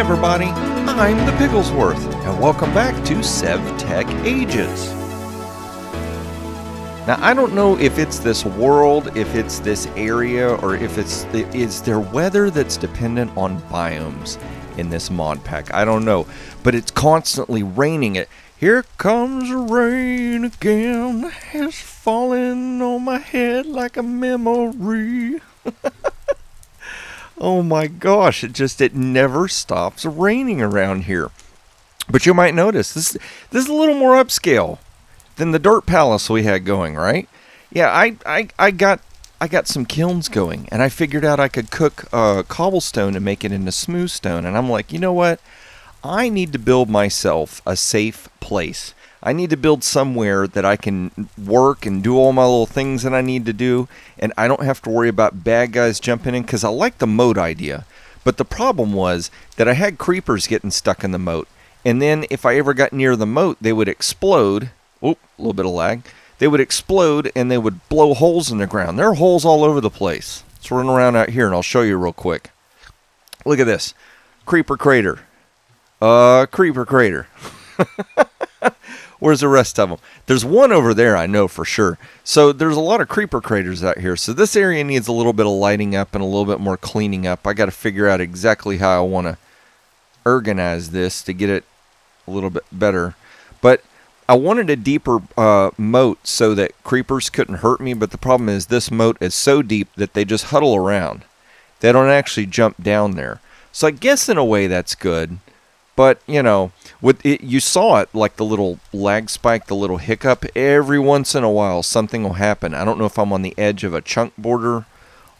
everybody, I'm the Pigglesworth, and welcome back to Sevtech Ages. Now, I don't know if it's this world, if it's this area, or if is there weather that's dependent on biomes in this mod pack. I don't know, but it's constantly raining. Here comes the rain again, it's falling on my head like a memory. Oh my gosh, it never stops raining around here. But you might notice, this is a little more upscale than the dirt palace we had going, right? Yeah, I got some kilns going, and I figured out I could cook cobblestone and make it into smooth stone. And I'm like, you know what? I need to build myself a safe place. I need to build somewhere that I can work and do all my little things that I need to do, and I don't have to worry about bad guys jumping in, because I like the moat idea. But the problem was that I had creepers getting stuck in the moat, and then if I ever got near the moat, they would explode. Oop, a little bit of lag. They would explode, and they would blow holes in the ground. There are holes all over the place. Let's run around out here, and I'll show you real quick. Look at this. Creeper crater. Creeper crater. Where's the rest of them? There's one over there, I know for sure. So there's a lot of creeper craters out here. So this area needs a little bit of lighting up and a little bit more cleaning up. I got to figure out exactly how I want to organize this to get it a little bit better. But I wanted a deeper moat so that creepers couldn't hurt me. But the problem is this moat is so deep that they just huddle around. They don't actually jump down there. So I guess in a way that's good. But, you know, with it, you saw it, like the little lag spike, the little hiccup. Every once in a while, something will happen. I don't know if I'm on the edge of a chunk border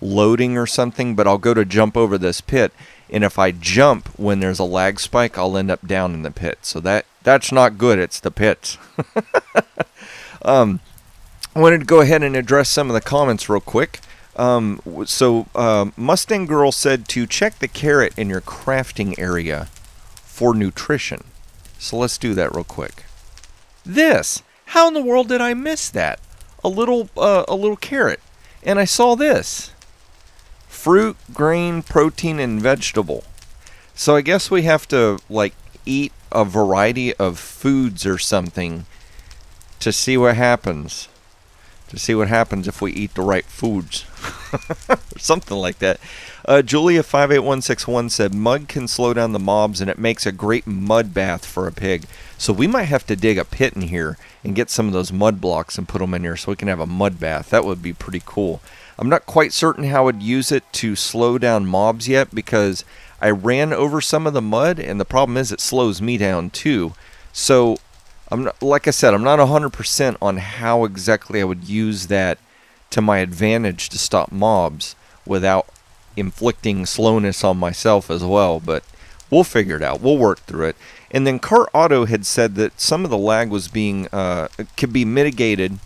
loading or something, but I'll go to jump over this pit. And if I jump when there's a lag spike, I'll end up down in the pit. So that's not good. It's the pits. I wanted to go ahead and address some of the comments real quick. Mustang Girl said to check the carrot in your crafting area for nutrition. So let's do that real quick. This! How in the world did I miss that? A little carrot. And I saw this. Fruit, grain, protein, and vegetable. So I guess we have to, like, eat a variety of foods or something to see what happens. To see what happens if we eat the right foods. Or something like that. Julia58161 said, mud can slow down the mobs and it makes a great mud bath for a pig. So we might have to dig a pit in here and get some of those mud blocks and put them in here so we can have a mud bath. That would be pretty cool. I'm not quite certain how I'd use it to slow down mobs yet, because I ran over some of the mud, and the problem is it slows me down too. So I'm not, like I said, I'm not 100% on how exactly I would use that to my advantage to stop mobs without inflicting slowness on myself as well, but we'll figure it out. We'll work through it. And then Cart Auto had said that some of the lag was being could be mitigated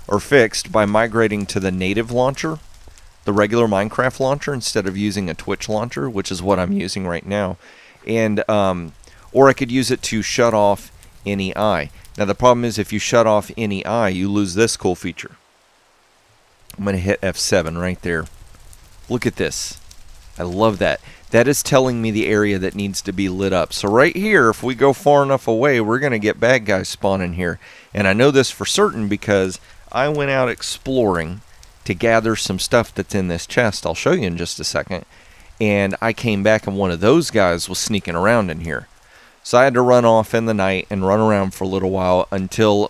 or fixed by migrating to the native launcher, the regular Minecraft launcher, instead of using a Twitch launcher, which is what I'm using right now. And or I could use it to shut off any eye. Now the problem is if you shut off any eye, you lose this cool feature. I'm going to hit F7 right there. Look at this. I love that. That is telling me the area that needs to be lit up. So right here, if we go far enough away, we're going to get bad guys spawning here. And I know this for certain because I went out exploring to gather some stuff that's in this chest. I'll show you in just a second. And I came back and one of those guys was sneaking around in here. So I had to run off in the night and run around for a little while until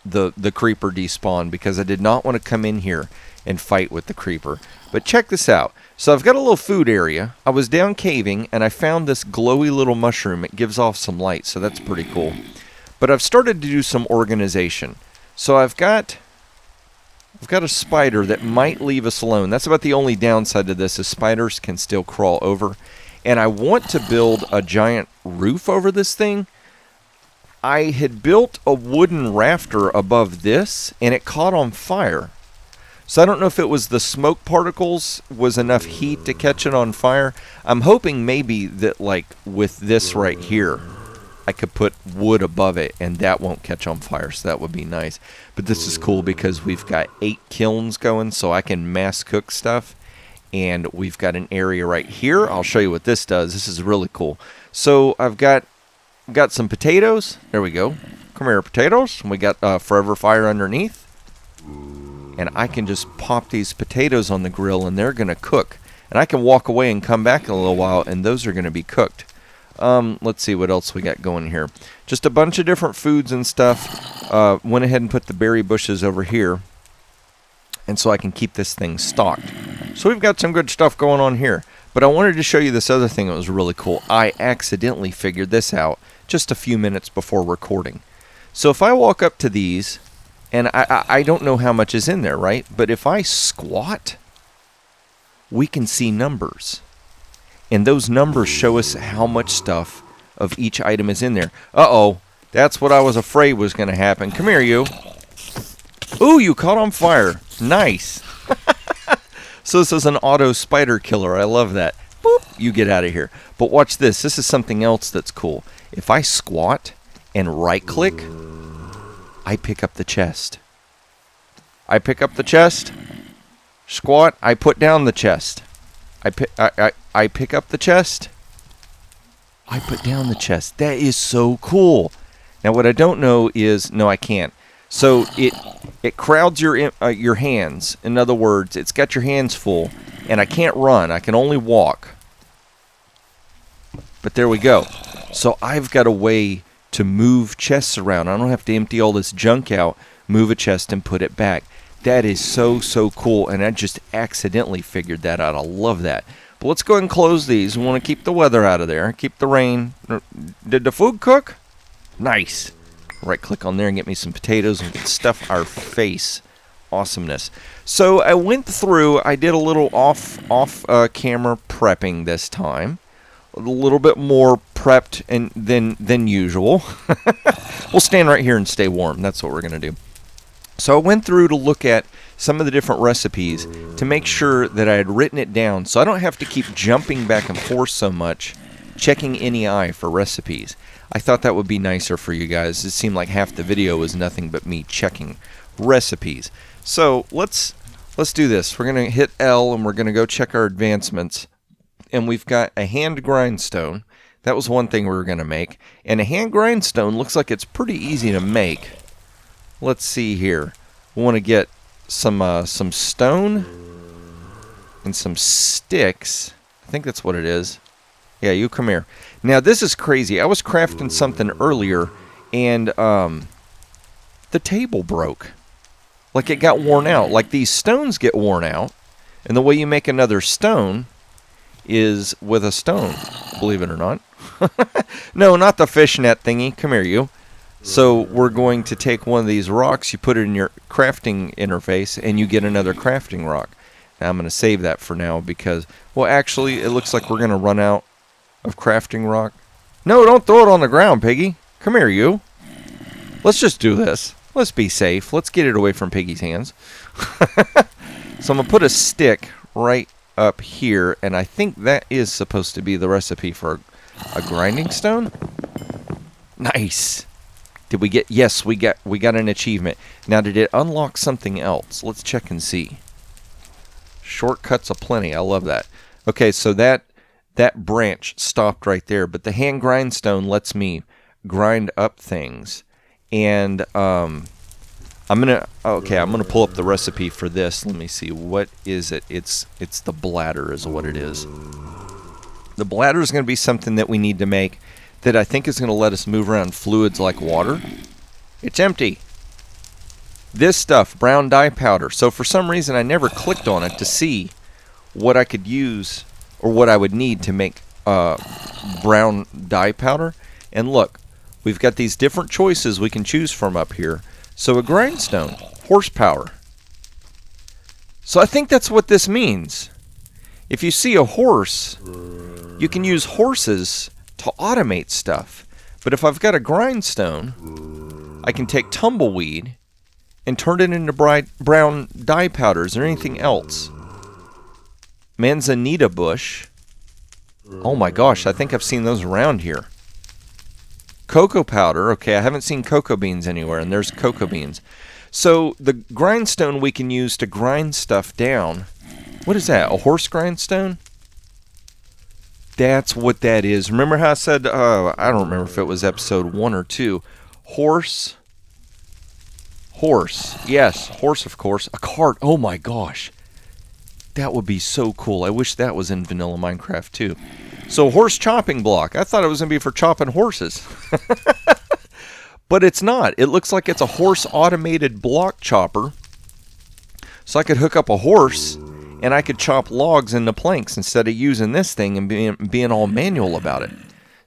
the creeper despawned, because I did not want to come in here and fight with the creeper. But check this out. So I've got a little food area. I was down caving and I found this glowy little mushroom. It gives off some light, so that's pretty cool. But I've started to do some organization. So I've got a spider that might leave us alone. That's about the only downside to this, is spiders can still crawl over. And I want to build a giant roof over this thing. I had built a wooden rafter above this, and it caught on fire. So I don't know if it was the smoke particles was enough heat to catch it on fire. I'm hoping maybe that, like, with this right here, I could put wood above it, and that won't catch on fire, so that would be nice. But this is cool because we've got 8 kilns going, so I can mass cook stuff. And we've got an area right here. I'll show you what this does. This is really cool. So I've got some potatoes. There we go. Come here, potatoes. And we got Forever Fire underneath. And I can just pop these potatoes on the grill, and they're going to cook. And I can walk away and come back in a little while, and those are going to be cooked. Let's see what else we got going here. Just a bunch of different foods and stuff. Went ahead and put the berry bushes over here, and so I can keep this thing stocked. So we've got some good stuff going on here. But I wanted to show you this other thing that was really cool. I accidentally figured this out just a few minutes before recording. So if I walk up to these, and I don't know how much is in there, right? But if I squat, we can see numbers. And those numbers show us how much stuff of each item is in there. Uh-oh. That's what I was afraid was going to happen. Come here, you. Ooh, you caught on fire. Nice. So this is an auto spider killer. I love that. Boop. You get out of here. But watch this. This is something else that's cool. If I squat and right-click, I pick up the chest. I pick up the chest. Squat. I put down the chest. I pick up the chest. I put down the chest. That is so cool. Now what I don't know is, no, I can't. So it crowds your hands. In other words, it's got your hands full, and I can't run. I can only walk. But there we go. So I've got a way to move chests around. I don't have to empty all this junk out, move a chest, and put it back. That is so, so cool, and I just accidentally figured that out. I love that. But let's go ahead and close these. We want to keep the weather out of there, keep the rain. Did the food cook? Nice. Right-click on there and get me some potatoes and stuff our face. Awesomeness. So I went through, I did a little off-camera prepping this time. A little bit more prepped than usual. We'll stand right here and stay warm. That's what we're going to do. So I went through to look at some of the different recipes to make sure that I had written it down so I don't have to keep jumping back and forth so much, checking NEI for recipes. I thought that would be nicer for you guys. It seemed like half the video was nothing but me checking recipes. So let's do this. We're going to hit L and we're going to go check our advancements. And we've got a hand grindstone. That was one thing we were going to make. And a hand grindstone looks like it's pretty easy to make. Let's see here. We want to get some stone and some sticks. I think that's what it is. Yeah, you come here. Now, this is crazy. I was crafting something earlier, and the table broke. Like, it got worn out. Like, these stones get worn out, and the way you make another stone is with a stone, believe it or not. No, not the fishnet thingy. Come here, you. So we're going to take one of these rocks, you put it in your crafting interface, and you get another crafting rock. Now, I'm going to save that for now because, well, actually, it looks like we're going to run out of crafting rock. No, don't throw it on the ground, Piggy. Come here, you. Let's just do this. Let's be safe. Let's get it away from Piggy's hands. So I'm going to put a stick right up here, and I think that is supposed to be the recipe for a grinding stone. Nice. Did we get... Yes, we got an achievement. Now, did it unlock something else? Let's check and see. Shortcuts aplenty. I love that. Okay, so that branch stopped right there, but the hand grindstone lets me grind up things. And I'm gonna pull up the recipe for this. Let me see. What is it? It's the bladder is what it is. The bladder is going to be something that we need to make that I think is going to let us move around fluids like water. It's empty. This stuff, brown dye powder. So for some reason I never clicked on it to see what I could use or what I would need to make brown dye powder. And look, we've got these different choices we can choose from up here. So a grindstone, horsepower. So I think that's what this means. If you see a horse, you can use horses to automate stuff. But if I've got a grindstone, I can take tumbleweed and turn it into brown dye powders or anything else. Manzanita bush. Oh my gosh, I think I've seen those around here. Cocoa powder. Okay, I haven't seen cocoa beans anywhere, and there's cocoa beans. So the grindstone we can use to grind stuff down What is that? A horse grindstone? That's what that is. Remember how I said, I don't remember if it was episode 1 or 2. Horse. Yes, horse, of course. A cart. Oh my gosh. That would be so cool. I wish that was in vanilla Minecraft too. So, horse chopping block. I thought it was going to be for chopping horses. But it's not. It looks like it's a horse automated block chopper. So I could hook up a horse and I could chop logs into planks instead of using this thing and being all manual about it.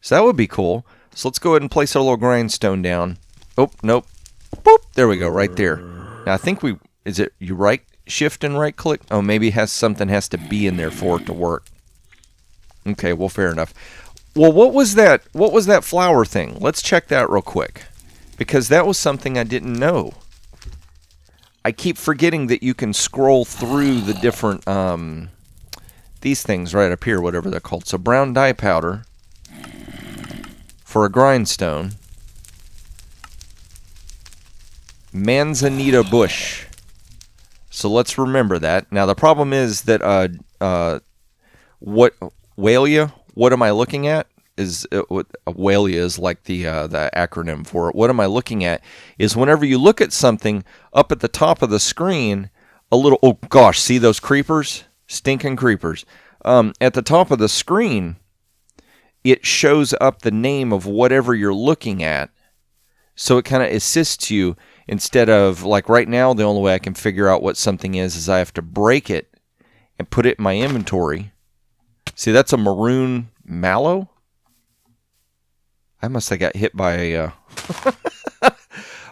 So that would be cool. So let's go ahead and place our little grindstone down. Oh, nope. Boop. There we go, right there. Now I think is it you right shift and right click? Oh, maybe something has to be in there for it to work. Okay, well, fair enough. Well, what was that? What was that flower thing? Let's check that real quick. Because that was something I didn't know. I keep forgetting that you can scroll through the different, these things right up here, whatever they're called. So brown dye powder for a grindstone. Manzanita bush. So let's remember that. Now the problem is that, what am I looking at? Walia is like the acronym for it. What am I looking at is whenever you look at something up at the top of the screen, oh gosh, see those creepers? Stinking creepers. At the top of the screen, it shows up the name of whatever you're looking at. So it kind of assists you instead of, like right now, the only way I can figure out what something is I have to break it and put it in my inventory. See, that's a maroon mallow. I must have got hit by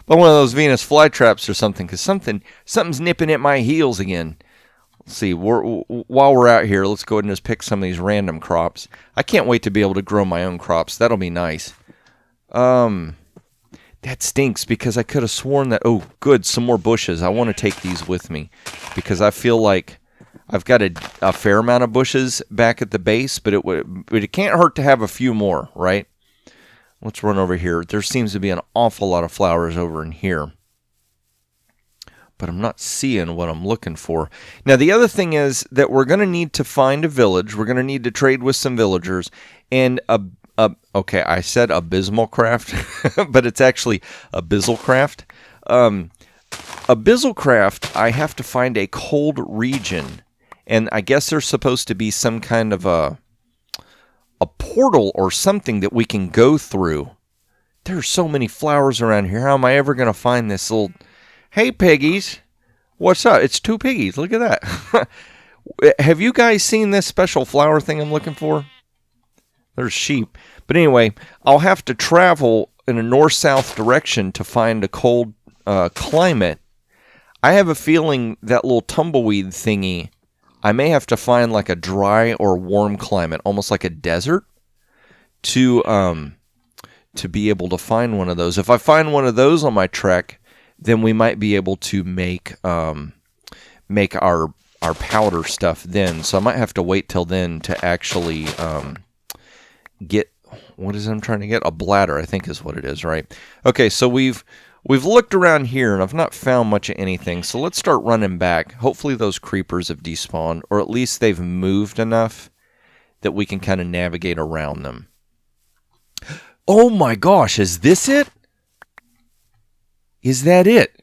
by one of those Venus flytraps or something, because something's nipping at my heels again. Let's see, while we're out here, let's go ahead and just pick some of these random crops. I can't wait to be able to grow my own crops. That'll be nice. That stinks because I could have sworn that, oh, good, some more bushes. I want to take these with me because I feel like I've got a fair amount of bushes back at the base, but it can't hurt to have a few more, right? Let's run over here. There seems to be an awful lot of flowers over in here. But I'm not seeing what I'm looking for. Now, the other thing is that we're going to need to find a village. We're going to need to trade with some villagers. And, okay, I said abysmal craft, but it's actually abyssal craft. Abyssal craft, I have to find a cold region. And I guess there's supposed to be some kind of a portal or something that we can go through. There's so many flowers around here. How am I ever going to find this little... Hey, piggies. What's up? It's 2 piggies. Look at that. Have you guys seen this special flower thing I'm looking for? There's sheep. But anyway, I'll have to travel in a north-south direction to find a cold climate. I have a feeling that little tumbleweed thingy, I may have to find like a dry or warm climate, almost like a desert, to be able to find one of those. If I find one of those on my trek, then we might be able to make our powder stuff then. So I might have to wait till then to actually get, what is it I'm trying to get? A bladder, I think is what it is, right? Okay, so we've looked around here and I've not found much of anything. So let's start running back. Hopefully those creepers have despawned, or at least they've moved enough that we can kind of navigate around them. Oh my gosh, is this it? Is that it?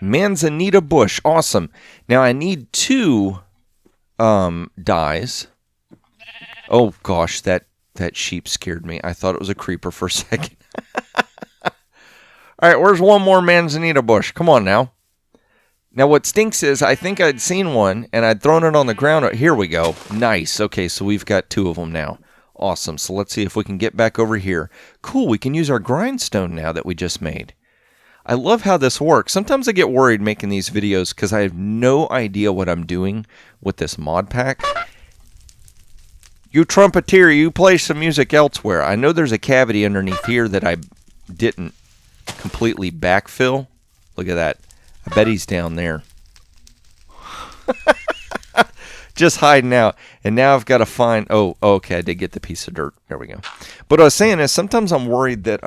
Manzanita bush. Awesome. Now I need 2 dyes. Oh gosh, that sheep scared me. I thought it was a creeper for a second. Alright, where's one more Manzanita bush? Come on now. Now what stinks is I think I'd seen one and I'd thrown it on the ground. Here we go. Nice. Okay, so we've got 2 of them now. Awesome. So let's see if we can get back over here. Cool, we can use our grindstone now that we just made. I love how this works. Sometimes I get worried making these videos because I have no idea what I'm doing with this mod pack. You trumpeter, you play some music elsewhere. I know there's a cavity underneath here that I didn't completely backfill. Look at that. I bet he's down there. Just hiding out. And now I've got to find... Oh, okay, I did get the piece of dirt. There we go. But what I was saying is sometimes I'm worried that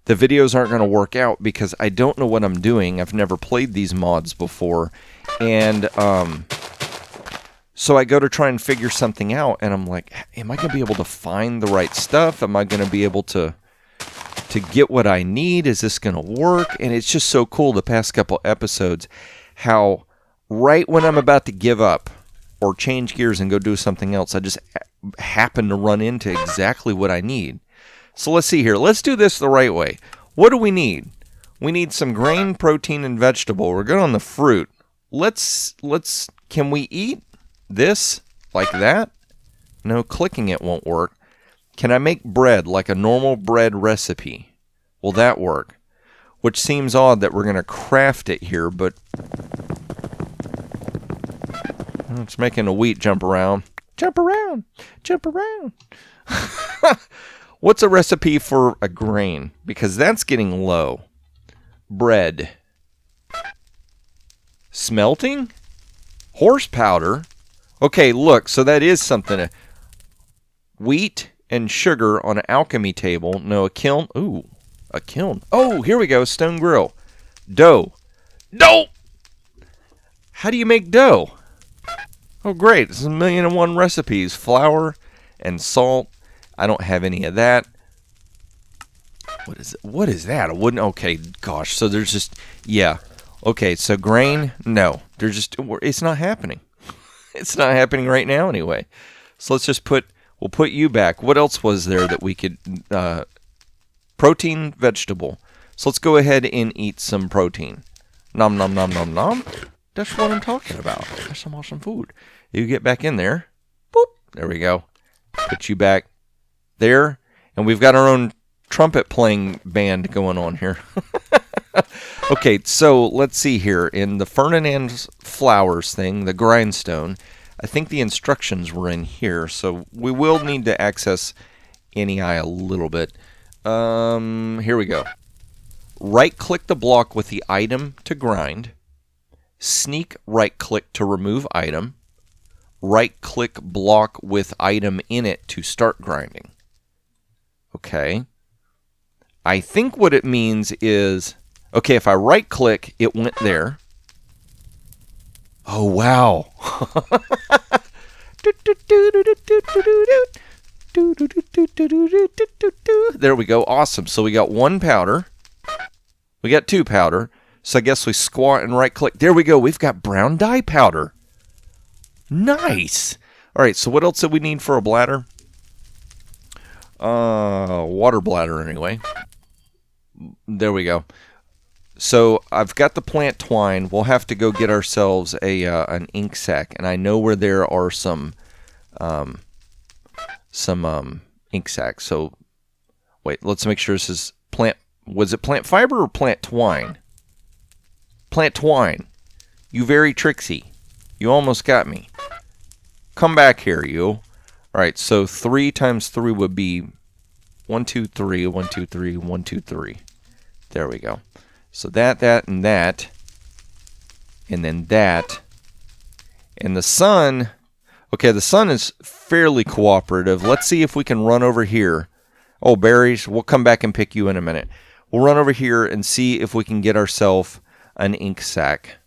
the videos aren't going to work out because I don't know what I'm doing. I've never played these mods before. And So I go to try and figure something out, and I'm like, am I going to be able to find the right stuff? Am I going to be able to get what I need? Is this going to work? And it's just so cool the past couple episodes how right when I'm about to give up or change gears and go do something else, I just happen to run into exactly what I need. So let's see here. Let's do this the right way. What do we need? We need some grain, protein, and vegetable. We're good on the fruit. Can we eat this like that? No, clicking it won't work. Can I make bread like a normal bread recipe? Will that work? Which seems odd that we're going to craft it here, but it's making a wheat jump around. Jump around. Jump around. What's a recipe for a grain? Because that's getting low. Bread. Smelting? Horse powder? Okay, look, so that is something. Wheat and sugar on an alchemy table. No, a kiln. Ooh, a kiln. Oh, here we go. Stone grill. Dough. Dough! How do you make dough? Oh, great. This is 1,000,001 recipes. Flour and salt. I don't have any of that. What is it? What is that? A wooden... Okay, gosh. So there's just... Yeah. Okay, so grain? No. There's just... It's not happening. It's not happening right now anyway. So let's just put... We'll put you back. What else was there that we could... protein, vegetable. So let's go ahead and eat some protein. Nom, nom, nom, nom, nom. That's what I'm talking about. That's some awesome food. You get back in there. Boop. There we go. Put you back there. And we've got our own trumpet playing band going on here. Okay, so let's see here. In the Ferdinand's Flowers thing, the Grindstone, I think the instructions were in here. So we will need to access NEI a little bit. Here we go. Right-click the block with the item to grind. Sneak right-click to remove item. Right-click block with item in it to start grinding. Okay. I think what it means is... Okay, if I right-click, it went there. Oh, wow. There we go. Awesome. So we got 1 powder. We got 2 powder. So I guess we squat and right-click. There we go. We've got brown dye powder. Nice. All right, so what else do we need for a bladder? Water bladder, anyway. There we go. So I've got the plant twine. We'll have to go get ourselves an ink sac, and I know where there are some ink sacs. So wait, let's make sure this is plant. Was it plant fiber or plant twine? Plant twine. You very tricksy. You almost got me. Come back here, you. All right. So 3 times 3 would be 1, 2, 3, 1, 2, 3, 1, 2, 3. There we go. So that, and that, and then that, and the sun. Okay, the sun is fairly cooperative. Let's see if we can run over here. Oh, berries. We'll come back and pick you in a minute. We'll run over here and see if we can get ourselves an ink sac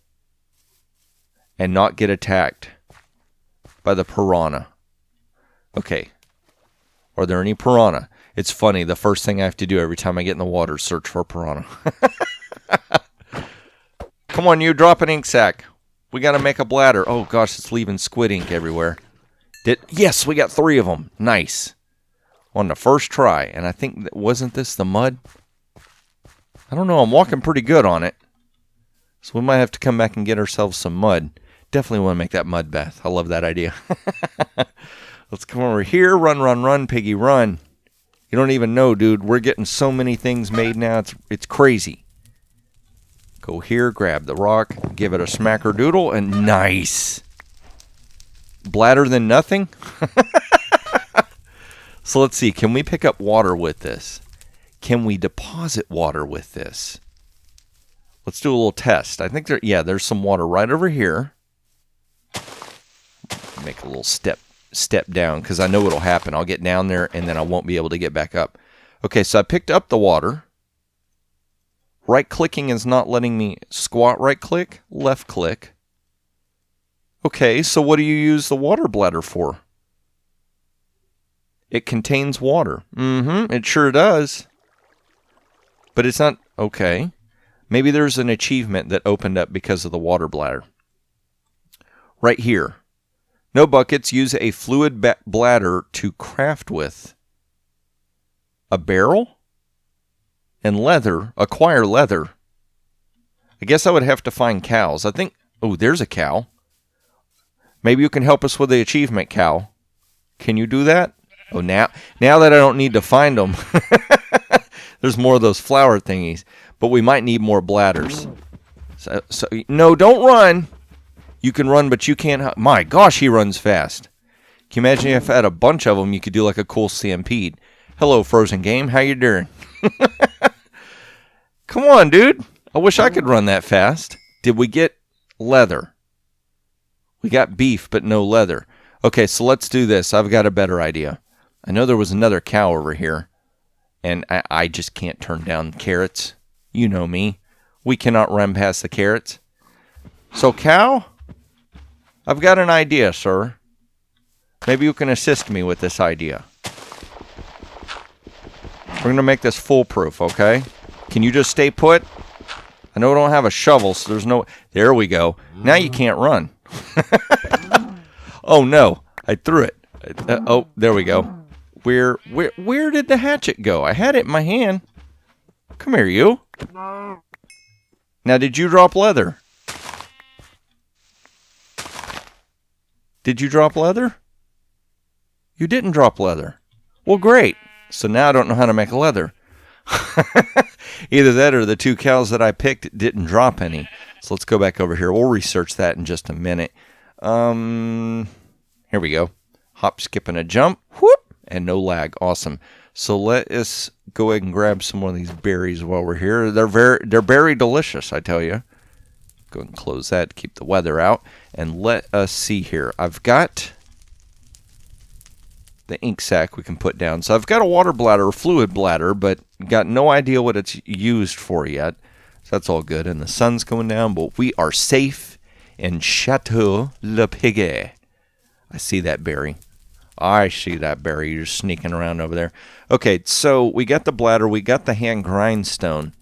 and not get attacked by the piranha. Okay. Are there any piranha? It's funny. The first thing I have to do every time I get in the water is search for piranha. Come on, you. Drop an ink sac. We got to make a bladder. Oh, gosh. It's leaving squid ink everywhere. Yes, we got 3 of them. Nice. On the first try. And I think, wasn't this the mud? I don't know. I'm walking pretty good on it. So we might have to come back and get ourselves some mud. Definitely want to make that mud bath. I love that idea. Let's come over here. Run, run, run, piggy, run. You don't even know, dude. We're getting so many things made now. It's crazy. Go here, grab the rock, give it a smacker doodle, and nice. Bladder than nothing. So let's see. Can we pick up water with this? Can we deposit water with this? Let's do a little test. I think there's some water right over here. Make a little step down because I know what'll happen. I'll get down there and then I won't be able to get back up. Okay, so I picked up the water. Right clicking is not letting me squat right click, left click. Okay, so what do you use the water bladder for? It contains water. It sure does. But it's not... Okay. Maybe there's an achievement that opened up because of the water bladder. Right here. No buckets. Use a fluid bladder to craft with. A barrel? And leather. Acquire leather. I guess I would have to find cows. I think... Oh, there's a cow. Maybe you can help us with the achievement, cow. Can you do that? Oh, now that I don't need to find them. There's more of those flower thingies. But we might need more bladders. So no, don't run. You can run, but you can't... My gosh, he runs fast. Can you imagine if I had a bunch of them, you could do like a cool stampede. Hello, Frozen Game. How you doing? Come on, dude. I wish I could run that fast. Did we get leather? We got beef, but no leather. Okay, so let's do this. I've got a better idea. I know there was another cow over here, and I just can't turn down carrots. You know me. We cannot run past the carrots. So, cow, I've got an idea, sir. Maybe you can assist me with this idea. We're going to make this foolproof, okay? Can you just stay put? I know I don't have a shovel, so there's no... There we go. Now you can't run. Oh, no. I threw it. Oh, there we go. Where did the hatchet go? I had it in my hand. Come here, you. Now, did you drop leather? Did you drop leather? You didn't drop leather. Well, great. So now I don't know how to make leather. Either that or the two cows that I picked didn't drop any. So let's go back over here. We'll research that in just a minute. Here we go. Hop, skip, and a jump. Whoop! And no lag. Awesome. So let us go ahead and grab some more of these berries while we're here. They're very delicious, I tell you. Go ahead and close that to keep the weather out. And let us see here. I've got the ink sac we can put down. So I've got a water bladder, a fluid bladder, but got no idea what it's used for yet. So that's all good. And the sun's going down, but we are safe in Chateau Le Piggeh. I see that berry. I see that berry. You're sneaking around over there. Okay, so we got the bladder. We got the hand grindstone.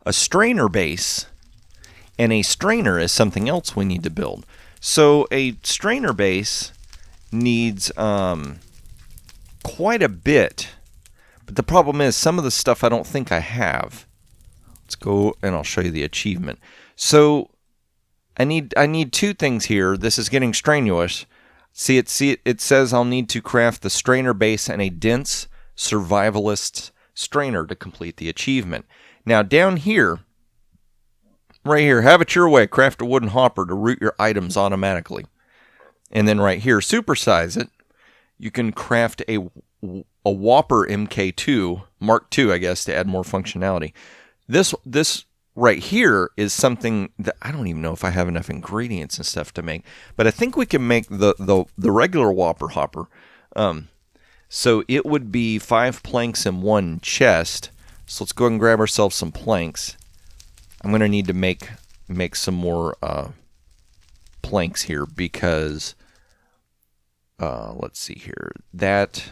A strainer base. And a strainer is something else we need to build. So a strainer base needs quite a bit. But the problem is some of the stuff I don't think I have. Let's go and I'll show you the achievement. So I need two things here. This is getting strenuous. See it says I'll need to craft the strainer base and a dense survivalist strainer to complete the achievement. Now down here, right here, have it your way. Craft a wooden hopper to route your items automatically. And then right here, supersize it. You can craft a Whopper MK2, Mark II, I guess, to add more functionality. This right here is something that I don't even know if I have enough ingredients and stuff to make. But I think we can make the regular Whopper hopper. So it would be 5 planks in one chest. So let's go ahead and grab ourselves some planks. I'm going to need to make some more planks here because let's see here. That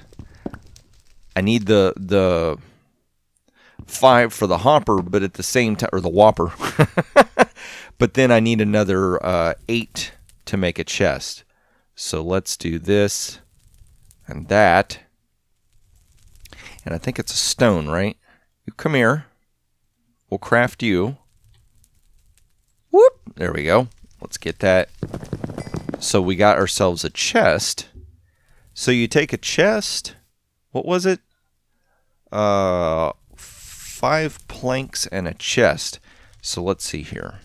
I need the 5 for the hopper, but at the same time, or the Whopper. But then I need another 8 to make a chest. So let's do this and that. And I think it's a stone, right? You come here. We'll craft you. Whoop! There we go. Let's get that. So we got ourselves a chest. So you take a chest. What was it? 5 planks and a chest. So let's see here.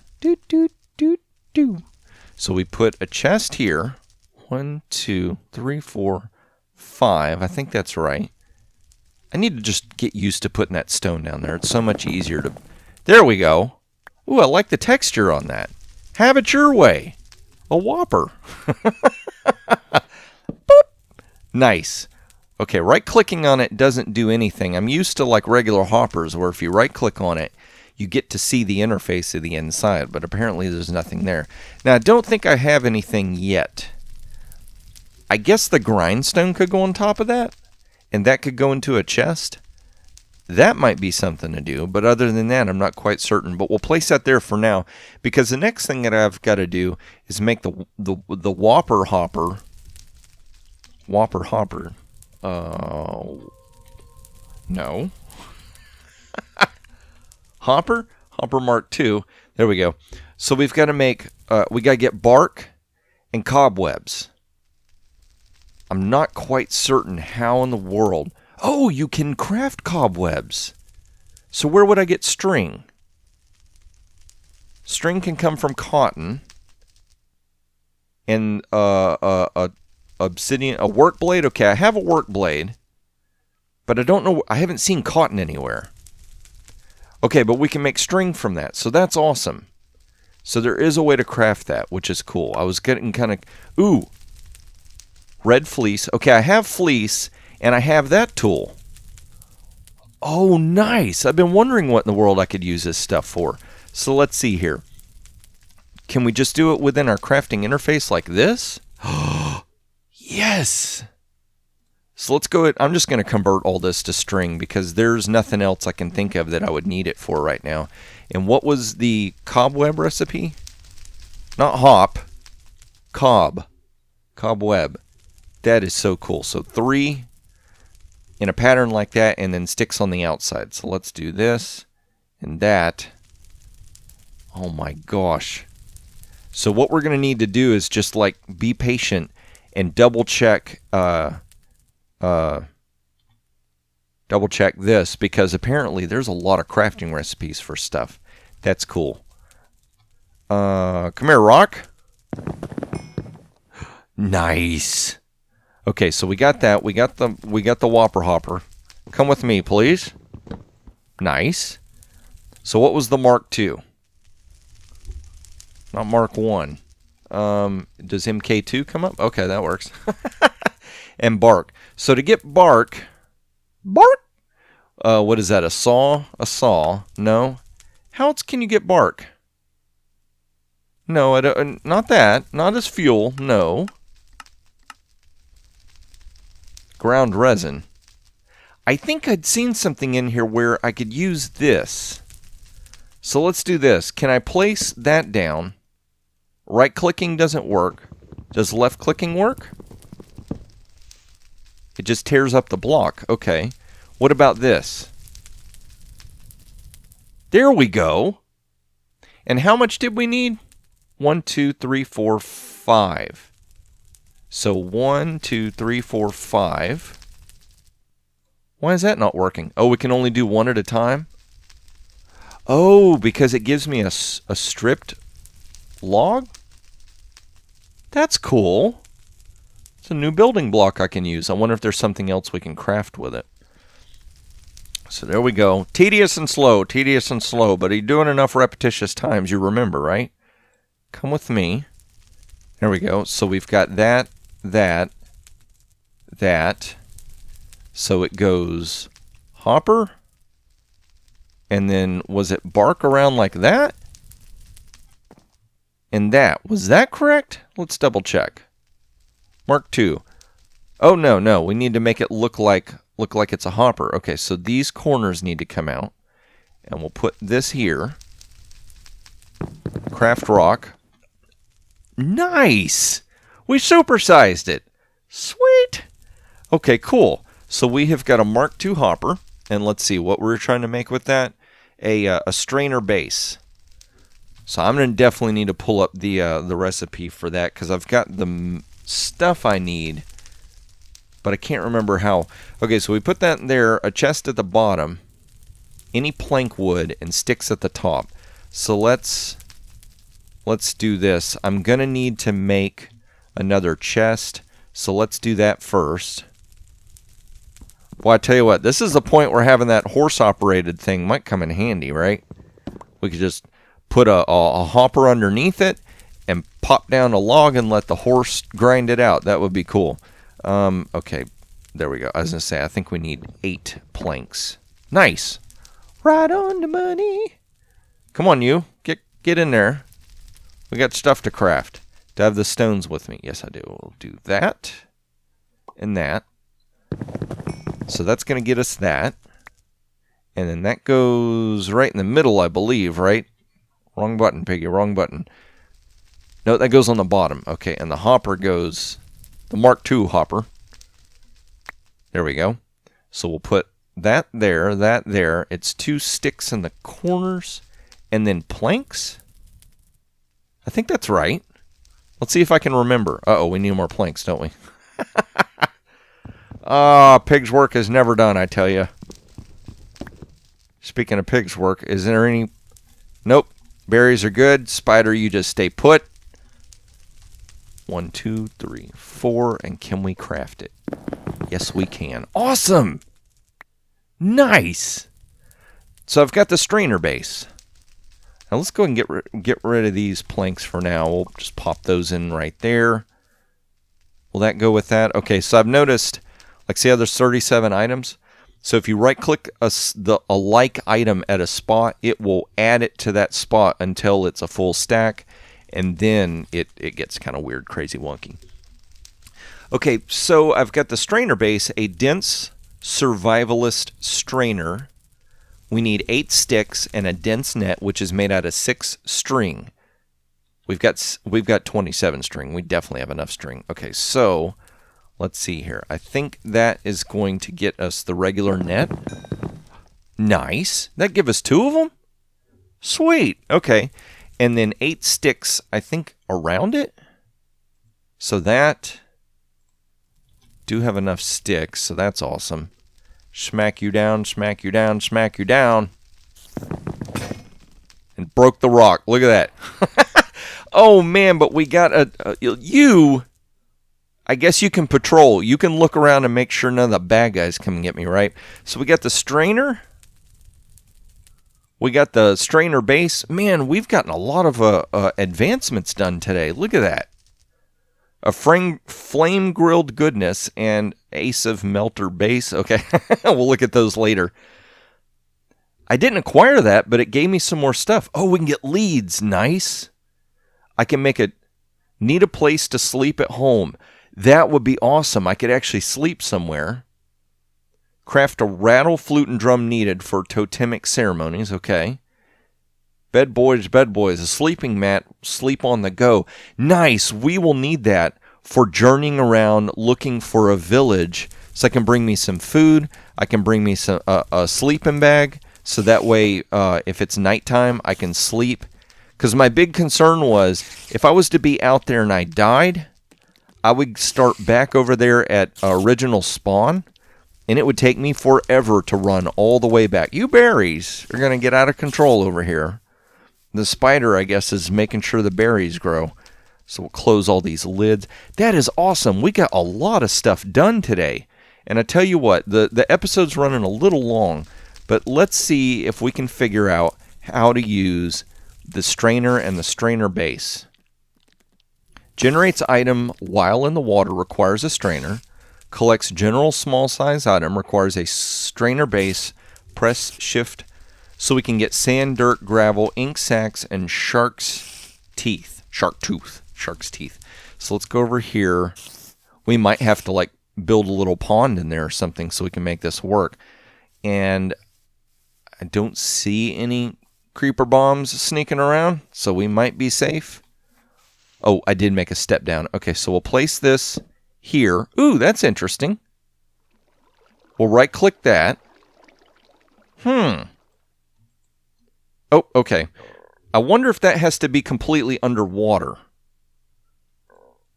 So we put a chest here. 1, 2, 3, 4, 5. I think that's right. I need to just get used to putting that stone down there. It's so much easier to... There we go. Ooh, I like the texture on that. Have it your way. A Whopper. Boop. Nice. Okay, right-clicking on it doesn't do anything. I'm used to like regular hoppers where if you right-click on it, you get to see the interface of the inside, but apparently there's nothing there. Now, I don't think I have anything yet. I guess the grindstone could go on top of that, and that could go into a chest. That might be something to do, but other than that, I'm not quite certain. But we'll place that there for now, because the next thing that I've got to do is make the Whopper Hopper. Whopper Hopper. No. Hopper Mark II. There we go. So we've got to make, we got to get bark and cobwebs. I'm not quite certain how in the world. Oh, you can craft cobwebs. So where would I get string? String can come from cotton. And obsidian, a work blade. Okay, I have a work blade, but I don't know. I haven't seen cotton anywhere. Okay, but we can make string from that, so that's awesome. So there is a way to craft that, which is cool. I was getting kind of... Ooh! Red fleece. Okay, I have fleece, and I have that tool. Oh, nice! I've been wondering what in the world I could use this stuff for. So let's see here. Can we just do it within our crafting interface like this? Yes! So let's go ahead. I'm just going to convert all this to string because there's nothing else I can think of that I would need it for right now. And what was the cobweb recipe? Not hop. Cobweb. That is so cool. So 3 in a pattern like that and then sticks on the outside. So let's do this and that. Oh my gosh. So what we're going to need to do is just like be patient and double check this, because apparently there's a lot of crafting recipes for stuff. That's cool. Come here, rock. Nice. Okay, so we got that. We got the Whopper Hopper. Come with me, please. Nice. So what was the Mark II? Not Mark I. Does MK2 come up? Okay, that works. And bark. So to get bark, what is that? A saw? A saw? No. How else can you get bark? No, not that. Not as fuel. No. Ground resin. I think I'd seen something in here where I could use this. So let's do this. Can I place that down? Right-clicking doesn't work. Does left-clicking work? It just tears up the block. Okay. What about this? There we go. And how much did we need? 1, 2, 3, 4, 5. So 1, 2, 3, 4, 5. Why is that not working? Oh, we can only do one at a time? Oh, because it gives me a stripped log? That's cool. It's a new building block I can use. I wonder if there's something else we can craft with it. So there we go. Tedious and slow, but you're doing enough repetitious times, you remember, right? Come with me. There we go. So we've got that. So it goes hopper. And then was it bark around like that? And that. Was that correct? Let's double check. Mark II. Oh, no. We need to make it look like it's a hopper. Okay, so these corners need to come out. And we'll put this here. Craft rock. Nice! We supersized it. Sweet! Okay, cool. So we have got a Mark II hopper. And let's see what we're trying to make with that. A strainer base. So I'm going to definitely need to pull up the recipe for that, because I've got the stuff I need, but I can't remember how. Okay, so we put that in there, a chest at the bottom, any plank wood, and sticks at the top. So let's do this. I'm going to need to make another chest, so let's do that first. Well, I tell you what, this is the point where having that horse-operated thing might come in handy, right? We could just put a hopper underneath it and pop down a log and let the horse grind it out. That would be cool. Okay, there we go. I was going to say, I think we need 8 planks. Nice. Right on the money. Come on, you. Get in there. We got stuff to craft. Do I have the stones with me? Yes, I do. We'll do that and that. So that's going to get us that. And then that goes right in the middle, I believe, right? Wrong button, Piggy. Wrong button. No, that goes on the bottom. Okay, and the hopper goes... The Mark II hopper. There we go. So we'll put that there. It's 2 sticks in the corners. And then planks? I think that's right. Let's see if I can remember. Uh-oh, we need more planks, don't we? Pig's work is never done, I tell you. Speaking of pig's work, is there any... Nope. Berries are good. Spider, you just stay put. 1, 2, 3, 4. And can we craft it? Yes, we can. Awesome! Nice! So I've got the strainer base. Now let's go ahead and get rid of these planks for now. We'll just pop those in right there. Will that go with that? Okay, so I've noticed, like, see how there's 37 items? So if you right-click a like item at a spot, it will add it to that spot until it's a full stack, and then it gets kind of weird, crazy, wonky. Okay, so I've got the strainer base, a dense survivalist strainer. We need 8 sticks and a dense net, which is made out of 6 string. We've got 27 string. We definitely have enough string. Okay, so let's see here. I think that is going to get us the regular net. Nice. That give us 2 of them? Sweet. Okay. And then 8 sticks, I think, around it. So that do have enough sticks, so that's awesome. Smack you down, smack you down, smack you down. And broke the rock. Look at that. Oh, man, but we got you... I guess you can patrol. You can look around and make sure none of the bad guys come and get me, right? So we got the strainer. We got the strainer base. Man, we've gotten a lot of advancements done today. Look at that. A flame-grilled goodness and ace of melter base. Okay, we'll look at those later. I didn't acquire that, but it gave me some more stuff. Oh, we can get leads. Nice. I can need a place to sleep at home. That would be awesome. I could actually sleep somewhere. Craft a rattle, flute, and drum needed for totemic ceremonies. Okay. Bed boys, a sleeping mat, sleep on the go. Nice. We will need that for journeying around looking for a village. So I can bring me some food. I can bring me some a sleeping bag. So that way, if it's nighttime, I can sleep. Because my big concern was, if I was to be out there and I died, I would start back over there at original spawn, and it would take me forever to run all the way back. You berries are going to get out of control over here. The spider, I guess, is making sure the berries grow. So we'll close all these lids. That is awesome. We got a lot of stuff done today. And I tell you what, the episode's running a little long, but let's see if we can figure out how to use the strainer and the strainer base. Generates item while in the water, requires a strainer. Collects general small size item, requires a strainer base. Press shift so we can get sand, dirt, gravel, ink sacks, and shark's teeth. Shark's teeth. So let's go over here. We might have to like build a little pond in there or something so we can make this work. And I don't see any creeper bombs sneaking around, so we might be safe. Oh, I did make a step down. Okay, so we'll place this here. Ooh, that's interesting. We'll right-click that. Oh, okay. I wonder if that has to be completely underwater.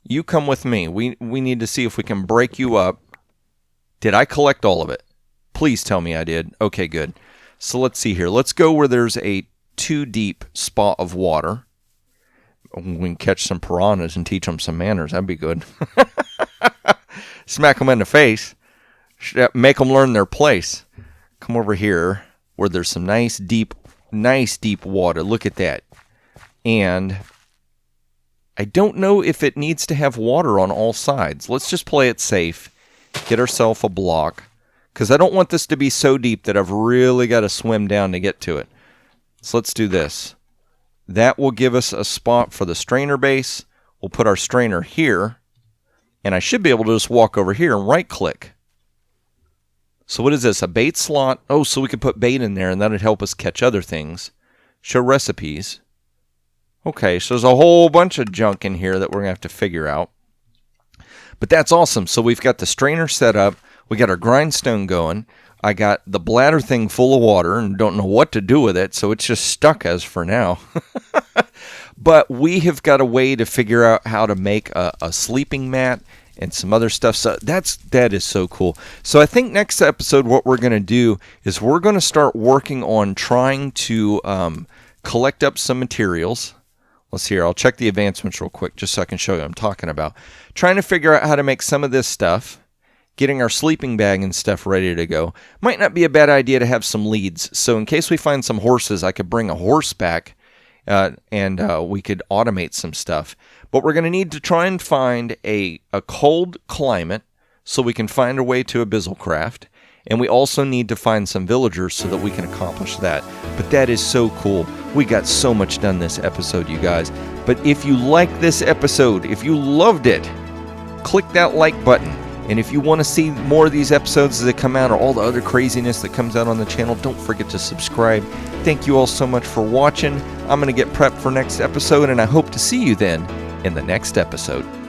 You come with me. We need to see if we can break you up. Did I collect all of it? Please tell me I did. Okay, good. So let's see here. Let's go where there's a 2-deep spot of water. We can catch some piranhas and teach them some manners. That'd be good. Smack them in the face. Make them learn their place. Come over here where there's some nice deep water. Look at that. And I don't know if it needs to have water on all sides. Let's just play it safe. Get ourselves a block. Because I don't want this to be so deep that I've really got to swim down to get to it. So let's do this. That will give us a spot for the strainer base. We'll put our strainer here, and I should be able to just walk over here and right click. So what is this, a bait slot? Oh, so we could put bait in there and that would help us catch other things. Show recipes. Okay, so there's a whole bunch of junk in here that we're going to have to figure out. But that's awesome. So we've got the strainer set up. We got our grindstone going. I got the bladder thing full of water and don't know what to do with it, so it's just stuck as for now. But we have got a way to figure out how to make a sleeping mat and some other stuff. So that is so cool. So I think next episode what we're going to do is we're going to start working on trying to collect up some materials. Let's see here. I'll check the advancements real quick just so I can show you what I'm talking about. Trying to figure out how to make some of this stuff. Getting our sleeping bag and stuff ready to go. Might not be a bad idea to have some leads. So in case we find some horses, I could bring a horse back and we could automate some stuff. But we're going to need to try and find a cold climate so we can find a way to Abyssal-craft. And we also need to find some villagers so that we can accomplish that. But that is so cool. We got so much done this episode, you guys. But if you liked this episode, if you loved it, click that like button. And if you want to see more of these episodes as they come out or all the other craziness that comes out on the channel, don't forget to subscribe. Thank you all so much for watching. I'm going to get prepped for next episode, and I hope to see you then in the next episode.